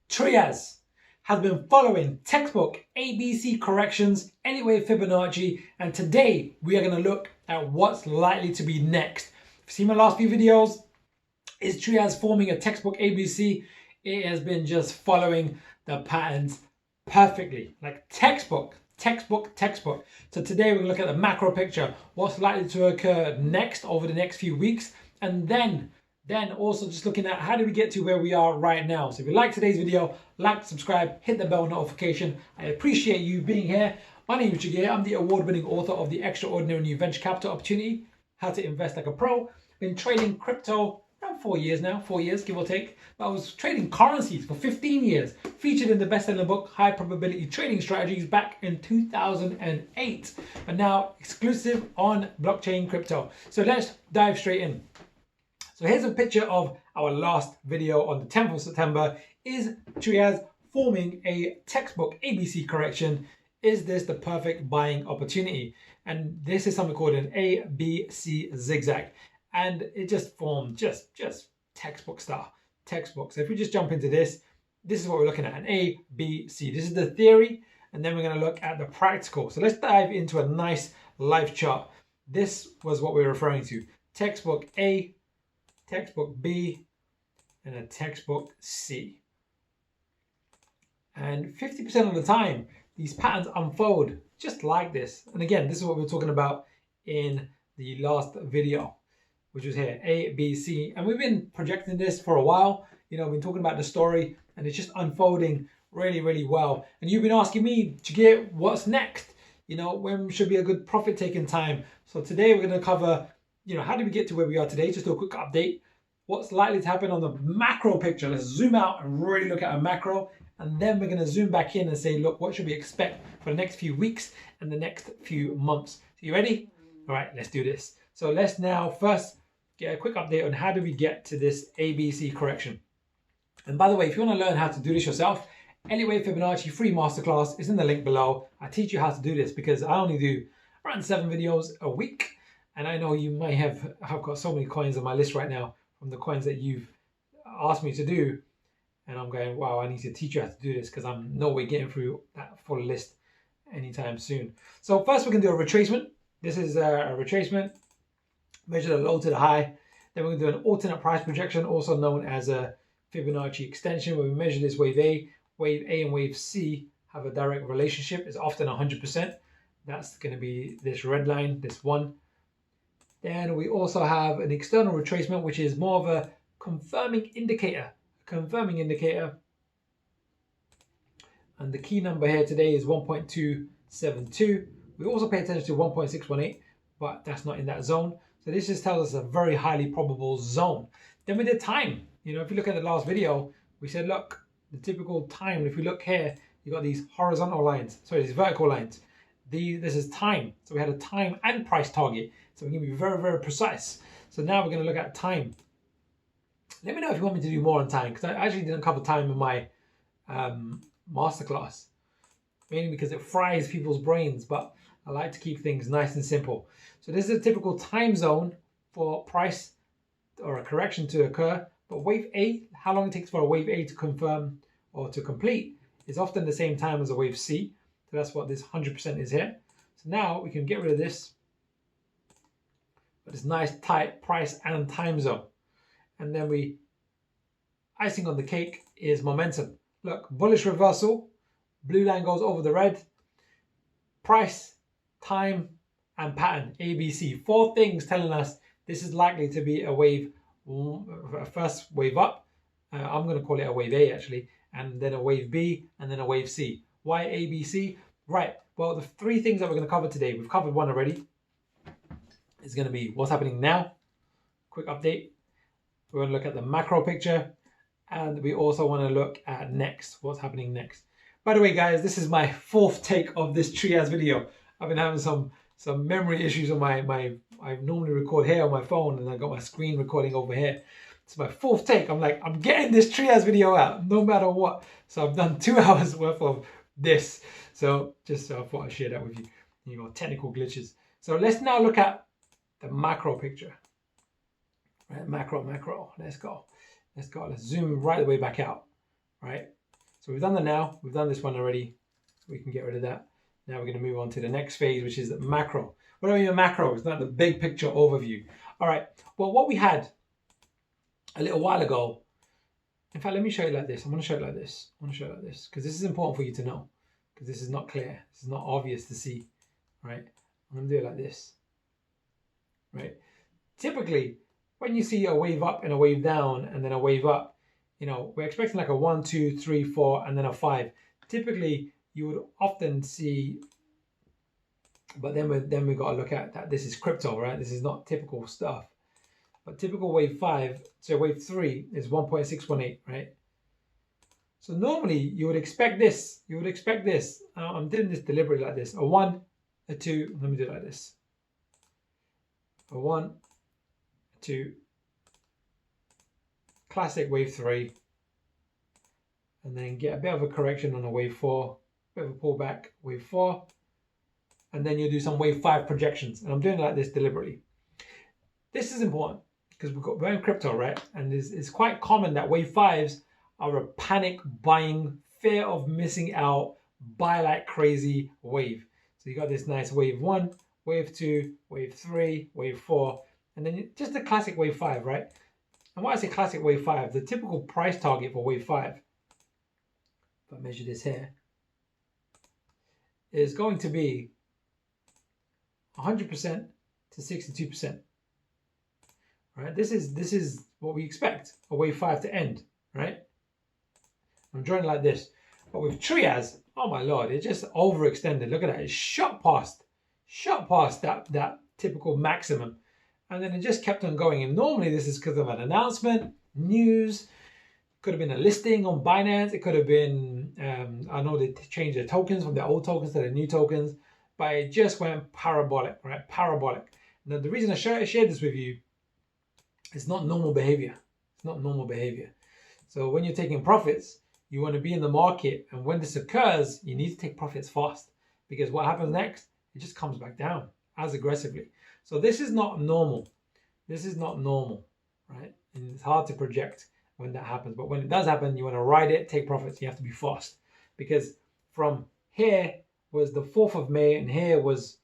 Trias has been following textbook ABC corrections, Elliot Wave Fibonacci, and today we are going to look at what's likely to be next. If you've seen my last few videos, is Trias forming a textbook ABC? It has been just following the patterns perfectly, like textbook. So today we're going to look at the macro picture, what's likely to occur next over the next few weeks, and then also just looking at how do we get to where we are right now. So if you like today's video, like, subscribe, hit the bell notification. I appreciate you being here. My name is Jagir. I'm the award-winning author of The Extraordinary New Venture Capital Opportunity, How to Invest Like a Pro. Been trading crypto around 4 years now, 4 years, give or take. But I was trading currencies for 15 years, featured in the best-selling book, High Probability Trading Strategies, back in 2008. And now exclusive on blockchain crypto. So let's dive straight in. So here's a picture of our last video on the 10th of September. Is Trias forming a textbook ABC correction? Is this the perfect buying opportunity? And this is something called an ABC zigzag. And it just formed just textbook style, textbook. So if we just jump into this, this is what we're looking at, an A, B, C. This is the theory, and then we're going to look at the practical. So let's dive into a nice live chart. This was what we're referring to. Textbook A, textbook B, and a textbook C. And 50% of the time, these patterns unfold just like this. And again, this is what we were talking about in the last video, which was here, A, B, C. And we've been projecting this for a while. You know, we've been talking about the story, and it's just unfolding really well. And you've been asking me, Jagir, what's next? You know, when should be a good profit taking time? So today we're going to cover, you know, how did we get to where we are today? Just do a quick update. What's likely to happen on the macro picture? Let's zoom out and really look at a macro. And then we're going to zoom back in and say, look, what should we expect for the next few weeks and the next few months? So you ready? All right, let's do this. So let's now first get a quick update on how do we get to this ABC correction. And by the way, if you want to learn how to do this yourself, Elliot Wave Fibonacci free masterclass is in the link below. I teach you how to do this because I only do around 7 videos a week. And I know you may have got so many coins on my list right now from the coins that you've asked me to do. And I'm going, wow, I need to teach you how to do this because I'm no way getting through that full list anytime soon. So first we're going to do a retracement. This is a retracement. Measure the low to the high. Then we're going to do an alternate price projection, also known as a Fibonacci extension, where we measure this wave A. Wave A and wave C have a direct relationship. It's often 100%. That's going to be this red line, this one. Then we also have an external retracement, which is more of a confirming indicator. And the key number here today is 1.272. We also pay attention to 1.618, but that's not in that zone. So this just tells us a very highly probable zone. Then we did time. You know, if you look at the last video, we said, look, the typical time, if we look here, you got these horizontal lines, sorry, these vertical lines. This is time. So we had a time and price target. So we're going to be very precise. So now we're going to look at time. Let me know if you want me to do more on time, because I actually didn't cover time in my masterclass, mainly because it fries people's brains, but I like to keep things nice and simple. So this is a typical time zone for price or a correction to occur. But wave A, how long it takes for a wave A to confirm or to complete, is often the same time as a wave C. So that's what this 100% is here. So now we can get rid of this, but this nice tight price and time zone. And then we, icing on the cake is momentum. Look, bullish reversal, blue line goes over the red, price, time, and pattern, ABC. 4 things telling us this is likely to be a wave, a first wave up. I'm going to call it a wave A actually, and then a wave B, and then a wave C. Why ABC? Right, well, the 3 things that we're going to cover today, we've covered one already. It's going to be what's happening now, quick update. We're going to look at the macro picture, and we also want to look at next, what's happening next. By the way, guys, this is my 4th take of this Trias video. I've been having some memory issues on I normally record here on my phone, and I got my screen recording over here. It's my 4th take. I'm like, I'm getting this Trias video out no matter what. So I've done 2 hours worth of this. So just I thought I'd share that with you. You know, technical glitches. So let's now look at the macro picture. Right, macro. Let's go. Let's zoom right the way back out. Right. So we've done that now. We've done this one already. We can get rid of that. Now we're going to move on to the next phase, which is the macro. What do I mean by macro? It's not the big picture overview. All right. Well, what we had a little while ago, in fact, let me show you like this. I'm going to show it like this. I want to show it like this because this is important for you to know, because this is not clear. This is not obvious to see, right? I'm going to do it like this, right? Typically, when you see a wave up and a wave down and then a wave up, you know, we're expecting like a 1, 2, 3, 4, and then a 5. Typically, you would often see, but then we got to look at that. This is crypto, right? This is not typical stuff. But typical wave 5, so wave 3 is 1.618, right? So normally you would expect this. You would expect this. I'm doing this deliberately like this. A 1, a 2. Let me do it like this. A 1, a 2. Classic wave 3. And then get a bit of a correction on a wave 4. Bit of a pullback, wave 4. And then you do some wave 5 projections. And I'm doing it like this deliberately. This is important because we're in crypto, right? And it's quite common that wave 5s are a panic buying, fear of missing out, buy like crazy wave. So you got this nice wave 1, wave 2, wave 3, wave 4, and then just the classic wave 5, right? And when I say classic wave 5, the typical price target for wave 5, if I measure this here, is going to be 100% to 62%. Right? This is what we expect a wave 5 to end, right? I'm drawing like this. But with Trias, oh my lord, it just overextended. Look at that. It shot past that typical maximum. And then it just kept on going. And normally this is because of an announcement, news, could have been a listing on Binance. It could have been, I know they changed the tokens from the old tokens to the new tokens, but it just went parabolic, right? Parabolic. Now, the reason I shared this with you, it's not normal behavior. It's not normal behavior. So when you're taking profits, you want to be in the market. And when this occurs, you need to take profits fast, because what happens next? It just comes back down as aggressively. So this is not normal. This is not normal, right? And it's hard to project when that happens. But when it does happen, you want to ride it, take profits. You have to be fast, because from here was the 4th of May and here was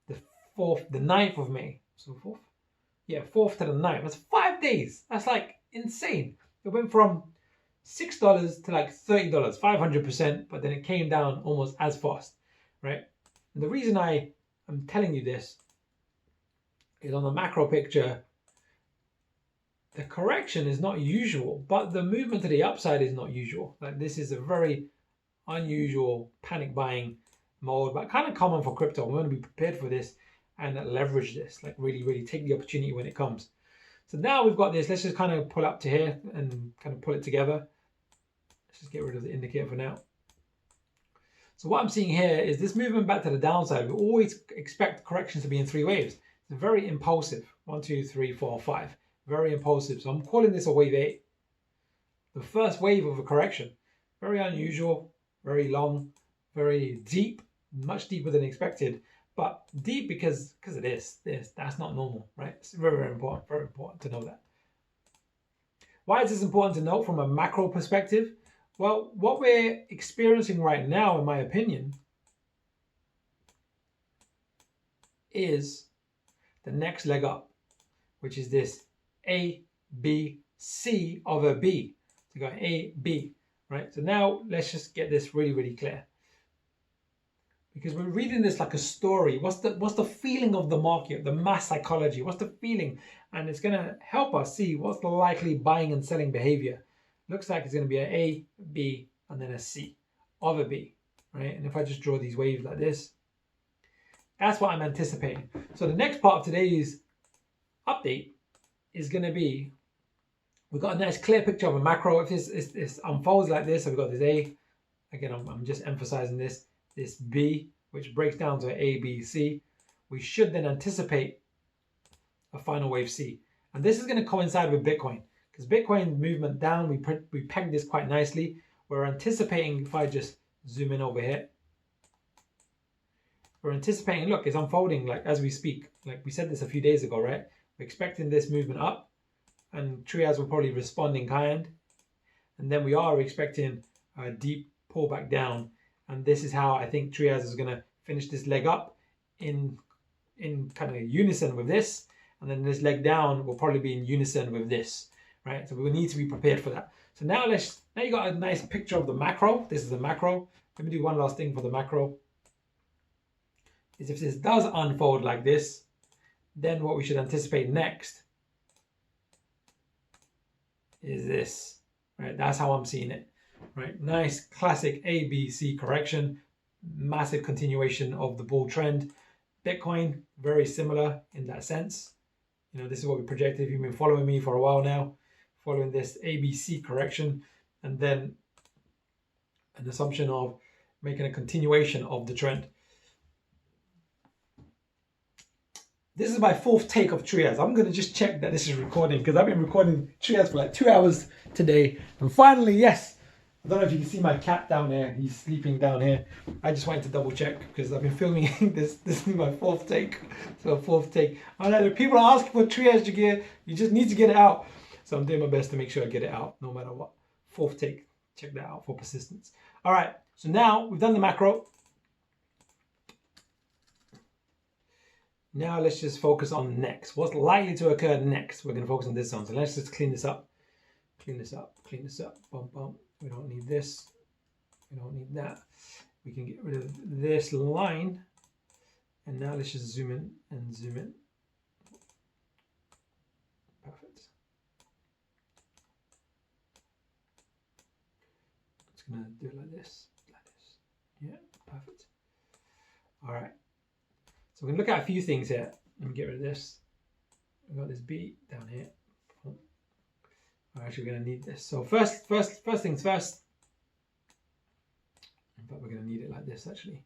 the 9th of May. So 4th? Yeah, 4th to the 9th. That's 5 days. That's like insane. It went from $6 to like $30, 500%, but then it came down almost as fast, right? And the reason I am telling you this is on the macro picture, the correction is not usual, but the movement to the upside is not usual. Like, this is a very unusual panic buying mode, but kind of common for crypto. We want to be prepared for this and leverage this, like really take the opportunity when it comes. So now we've got this. Let's just kind of pull up to here and kind of pull it together. Let's just get rid of the indicator for now. So what I'm seeing here is this movement back to the downside. We always expect corrections to be in 3 waves. It's very impulsive. 1, 2, 3, 4, 5. Very impulsive. So I'm calling this a wave 8. The first wave of a correction. Very unusual, very long, very deep, much deeper than expected. But deep because of this. That's not normal, right? It's very important to know that. Why is this important to note from a macro perspective? Well, what we're experiencing right now, in my opinion, is the next leg up, which is this A, B, C of a B. So you got A, B, right? So now let's just get this really clear, because we're reading this like a story. What's the feeling of the market, the mass psychology? What's the feeling? And it's going to help us see what's the likely buying and selling behavior. Looks like it's going to be an A, B, and then a C of a B, right? And if I just draw these waves like this, that's what I'm anticipating. So the next part of today's update is going to be, we've got a nice clear picture of a macro. If this unfolds like this, so we've got this A, again, I'm just emphasizing this B, which breaks down to A, B, C. We should then anticipate a final wave C. And this is going to coincide with Bitcoin, because Bitcoin movement down, we pegged this quite nicely. We're anticipating, if I just zoom in over here, we're anticipating, look, it's unfolding like as we speak. Like we said this a few days ago, right? We're expecting this movement up, and Trias will probably respond in kind. And then we are expecting a deep pull back down. And this is how I think Trias is going to finish this leg up in kind of unison with this. And then this leg down will probably be in unison with this, right? So we will need to be prepared for that. So now you got a nice picture of the macro. This is the macro. Let me do one last thing for the macro. Is if this does unfold like this, then what we should anticipate next is this, right? That's how I'm seeing it, right? Nice classic ABC correction, massive continuation of the bull trend. Bitcoin, very similar in that sense. You know, this is what we projected. If you've been following me for a while now, following this ABC correction, and then an assumption of making a continuation of the trend. This is my fourth take of Trias. I'm going to just check that this is recording because I've been recording Trias for like 2 hours today. And finally, yes. I don't know if you can see my cat down there. He's sleeping down here. I just wanted to double check because I've been filming this. This is my fourth take. So fourth take. I know people are asking for Trias gear. You just need to get it out. So I'm doing my best to make sure I get it out no matter what. Fourth take. Check that out for persistence. All right. So now we've done the macro. Now let's just focus on next. What's likely to occur next? We're going to focus on this zone. So let's just clean this up. Clean this up. Clean this up. Bump, bump. We don't need this. We don't need that. We can get rid of this line. And now let's just zoom in and zoom in. Perfect. It's going to do it like this. Like this. Yeah, perfect. All right. So we're going to look at a few things here. Let me get rid of this. We've got this B down here. We're actually going to need this. So first things first. In fact, we're going to need it like this actually.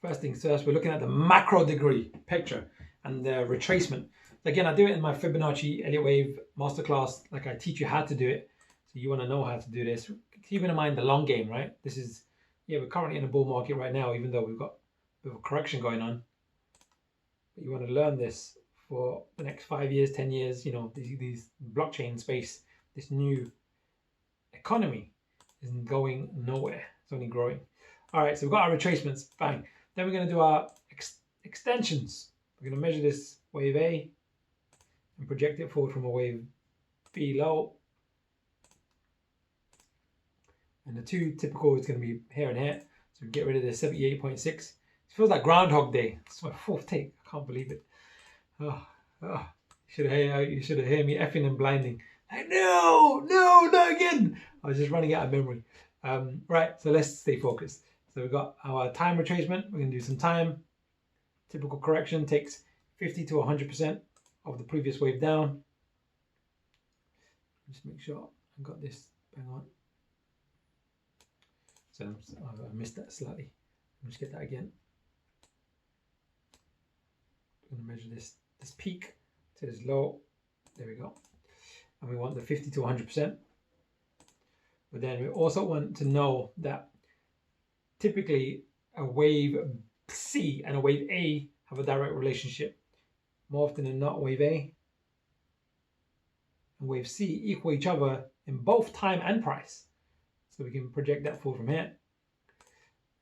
First things first, we're looking at the macro degree picture and the retracement. Again, I do it in my Fibonacci Elliot Wave masterclass. Like I teach you how to do it. So you want to know how to do this. Keeping in mind the long game, right? This is, yeah, we're currently in a bull market right now, even though we've got a correction going on, but you want to learn this for the next 5 years, 10 years. You know, these blockchain space, this new economy isn't going nowhere. It's only growing. All right, so we've got our retracements. Bang. Then we're going to do our extensions. We're going to measure this wave A and project it forward from a wave B low. And the two typical is going to be here and here. So we get rid of the 78.6. It feels like Groundhog Day. It's my fourth take. I can't believe it. You should have heard me effing and blinding. Like, no, not again. I was just running out of memory. Right, so let's stay focused. So we've got our time retracement. We're going to do some time. Typical correction takes 50 to 100% of the previous wave down. Just make sure I got this bang on. So I missed that slightly. Let's get that again. I'm going to measure this peak to this low. There we go. And we want the 50 to 100%. But then we also want to know that typically a wave C and a wave A have a direct relationship. More often than not, wave A and wave C equal each other in both time and price. So we can project that forward from here.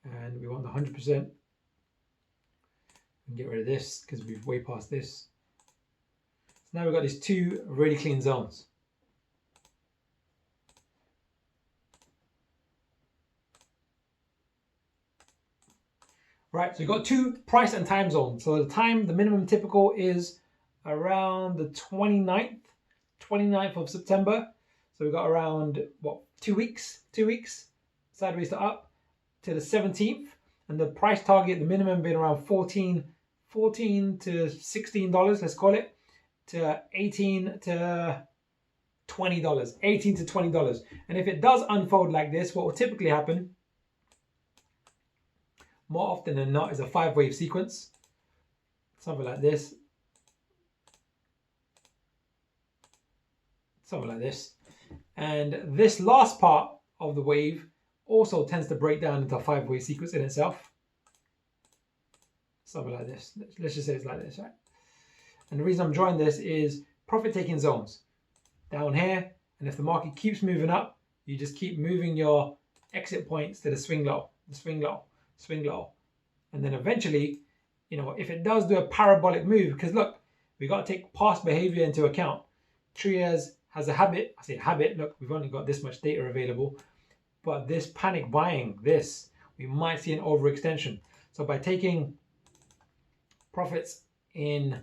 And we want the 100%. And get rid of this because we've way past this. So now we've got these two really clean zones. Right, so we've got two price and time zones. So the minimum typical is around the 29th of September. So we've got around, what, 2 weeks? 2 weeks, sideways to up, to the 17th. And the price target, the minimum being around $14 to $16, let's call it, to $18 to $20, $18 to $20. And if it does unfold like this, what will typically happen, more often than not, is a 5-wave sequence. Something like this. Something like this. And this last part of the wave also tends to break down into a 5-wave sequence in itself. Something like this. Let's just say it's like this, right? And the reason I'm drawing this is profit-taking zones. Down here, and if the market keeps moving up, you just keep moving your exit points to the swing low, the swing low, swing low. And then eventually, you know, if it does do a parabolic move, because look, we got to take past behavior into account. Trias has a habit, I say habit, look, we've only got this much data available, but this panic buying, we might see an overextension. So by taking profits in,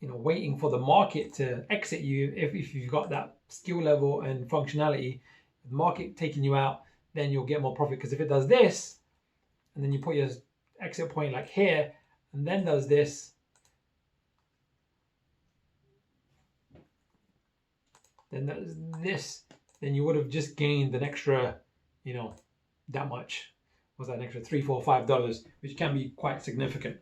you know, waiting for the market to exit you, if you've got that skill level and functionality, the market taking you out, then you'll get more profit. Because if it does this, and then you put your exit point like here, and then does this, then does this, then you would have just gained an extra, you know, that much. Was that an extra $3, $4, $5, which can be quite significant.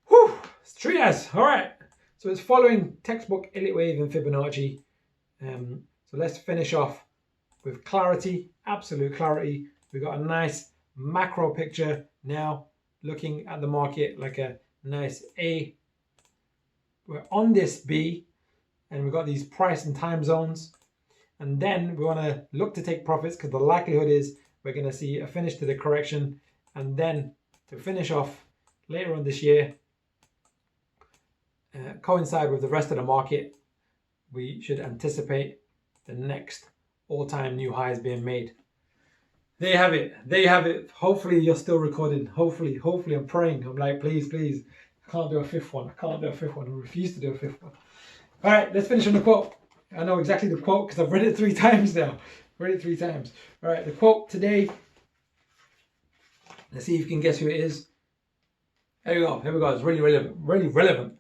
Whew, it's Trias, all right. So it's following textbook Elliot Wave and Fibonacci. So let's finish off with clarity, absolute clarity. We've got a nice macro picture now, looking at the market like a nice A. We're on this B, and we've got these price and time zones. And then we want to look to take profits, because the likelihood is we're going to see a finish to the correction. And then to finish off later on this year, coincide with the rest of the market, we should anticipate the next all-time new highs being made. There you have it. There you have it. Hopefully you're still recording. Hopefully I'm praying. I'm like, please. I can't do a fifth one. I refuse to do a fifth one. All right, let's finish on the quote. I know exactly the quote because I've read it 3 times now. All right, the quote today. Let's see if you can guess who it is. Here we go. It's really relevant.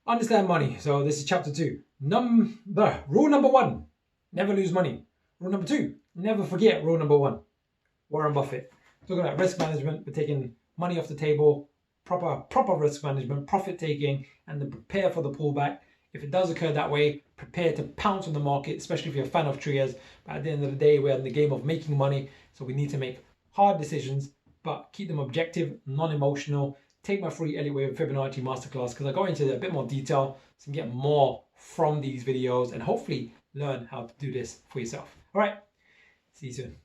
Understand money. So this is chapter 2. Rule number 1, never lose money. Rule number 2, never forget rule number 1. Warren Buffett. Talking about risk management, we're taking money off the table, proper risk management, profit taking, and then prepare for the pullback. If it does occur that way, prepare to pounce on the market, especially if you're a fan of Trias. But at the end of the day, we're in the game of making money, so we need to make hard decisions, but keep them objective, non-emotional. Take my free Elliot Wave and Fibonacci masterclass, because I go into a bit more detail, so you can get more from these videos and hopefully learn how to do this for yourself. All right, see you soon.